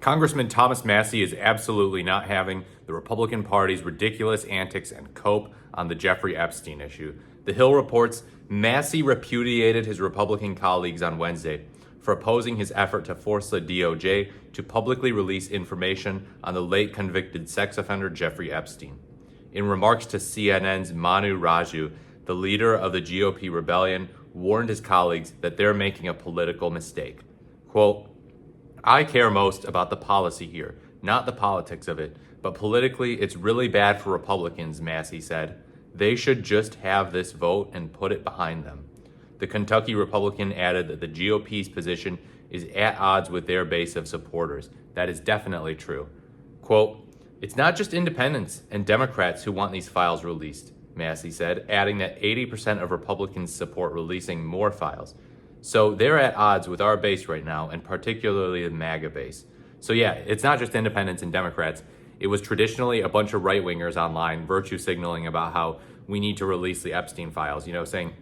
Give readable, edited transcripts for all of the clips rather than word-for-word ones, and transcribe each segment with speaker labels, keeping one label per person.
Speaker 1: Congressman Thomas Massie is absolutely not having the Republican Party's ridiculous antics and cope on the Jeffrey Epstein issue. The Hill reports Massie repudiated his Republican colleagues on Wednesday for opposing his effort to force the DOJ to publicly release information on the late convicted sex offender Jeffrey Epstein. In remarks to CNN's Manu Raju, the leader of the GOP rebellion warned his colleagues that they're making a political mistake. Quote, "I care most about the policy here, not the politics of it, but politically it's really bad for Republicans," Massie said. "They should just have this vote and put it behind them." The Kentucky Republican added that the GOP's position is at odds with their base of supporters. That is definitely true. Quote, "It's not just independents and Democrats who want these files released," Massie said, adding that 80% of Republicans support releasing more files. So they're at odds with our base right now, and particularly the MAGA base. So yeah, it's not just independents and Democrats. It was traditionally a bunch of right-wingers online virtue signaling about how we need to release the Epstein files, saying,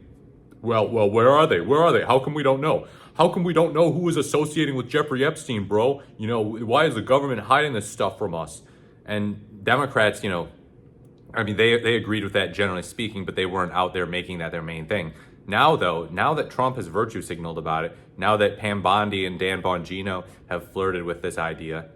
Speaker 1: well, where are they? Where are they? How come we don't know? How come we don't know who is associating with Jeffrey Epstein, bro? Why is the government hiding this stuff from us? And Democrats, they agreed with that generally speaking, but they weren't out there making that their main thing. Now, though, now that Trump has virtue signaled about it, now that Pam Bondi and Dan Bongino have flirted with this idea,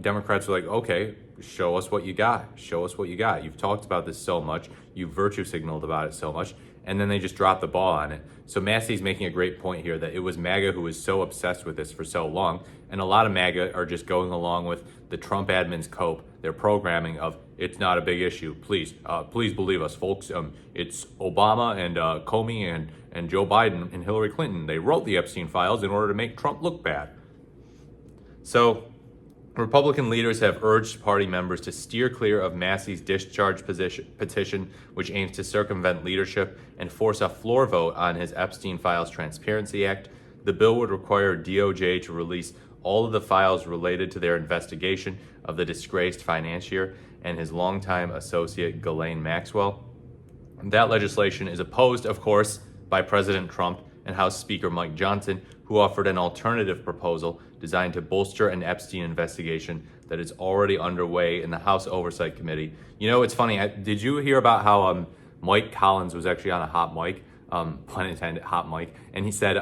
Speaker 1: Democrats are like, okay, show us what you got. Show us what you got. You've talked about this so much. You've virtue signaled about it so much. And then they just drop the ball on it. So Massie's making a great point here that it was MAGA who was so obsessed with this for so long. And a lot of MAGA are just going along with the Trump admin's cope, their programming of, it's not a big issue. Please believe us, folks. It's Obama and Comey and Joe Biden and Hillary Clinton. They wrote the Epstein files in order to make Trump look bad. So Republican leaders have urged party members to steer clear of Massie's discharge petition, which aims to circumvent leadership and force a floor vote on his Epstein Files Transparency Act. The bill would require DOJ to release all of the files related to their investigation of the disgraced financier and his longtime associate Ghislaine Maxwell. That legislation is opposed, of course, by President Trump and House Speaker Mike Johnson, who offered an alternative proposal designed to bolster an Epstein investigation that is already underway in the House Oversight Committee. It's funny. Did you hear about how Mike Collins was actually on a hot mic, pun intended, hot mic, and he said,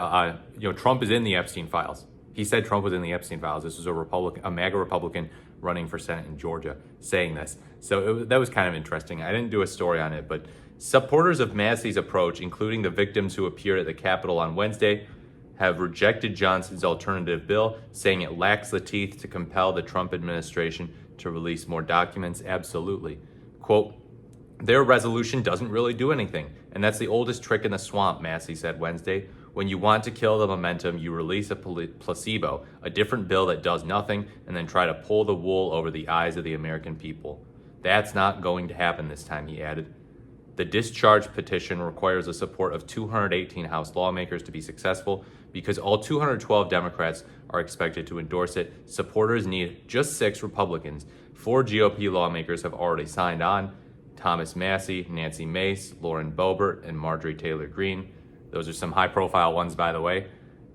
Speaker 1: Trump is in the Epstein files. He said Trump was in the Epstein files. This was a MAGA Republican running for Senate in Georgia saying this. So that was kind of interesting. I didn't do a story on it, but supporters of Massie's approach, including the victims who appeared at the Capitol on Wednesday, have rejected Johnson's alternative bill, saying it lacks the teeth to compel the Trump administration to release more documents. Absolutely. Quote, "Their resolution doesn't really do anything, and that's the oldest trick in the swamp," Massie said Wednesday. "When you want to kill the momentum, you release a placebo, a different bill that does nothing, and then try to pull the wool over the eyes of the American people. That's not going to happen this time," he added. The discharge petition requires the support of 218 House lawmakers to be successful. Because all 212 Democrats are expected to endorse it, supporters need just 6 Republicans. 4 GOP lawmakers have already signed on: Thomas Massie, Nancy Mace, Lauren Boebert, and Marjorie Taylor Greene. Those are some high-profile ones, by the way.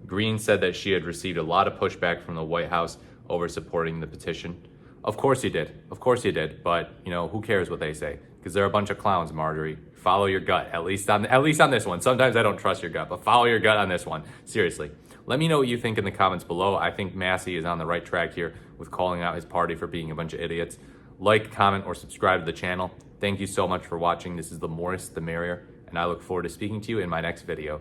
Speaker 1: Greene said that she had received a lot of pushback from the White House over supporting the petition. Of course you did. Of course you did. But, who cares what they say? Because they're a bunch of clowns, Marjorie. Follow your gut, at least on this one. Sometimes I don't trust your gut, but follow your gut on this one. Seriously. Let me know what you think in the comments below. I think Massie is on the right track here with calling out his party for being a bunch of idiots. Like, comment, or subscribe to the channel. Thank you so much for watching. This is the more the merrier, and I look forward to speaking to you in my next video.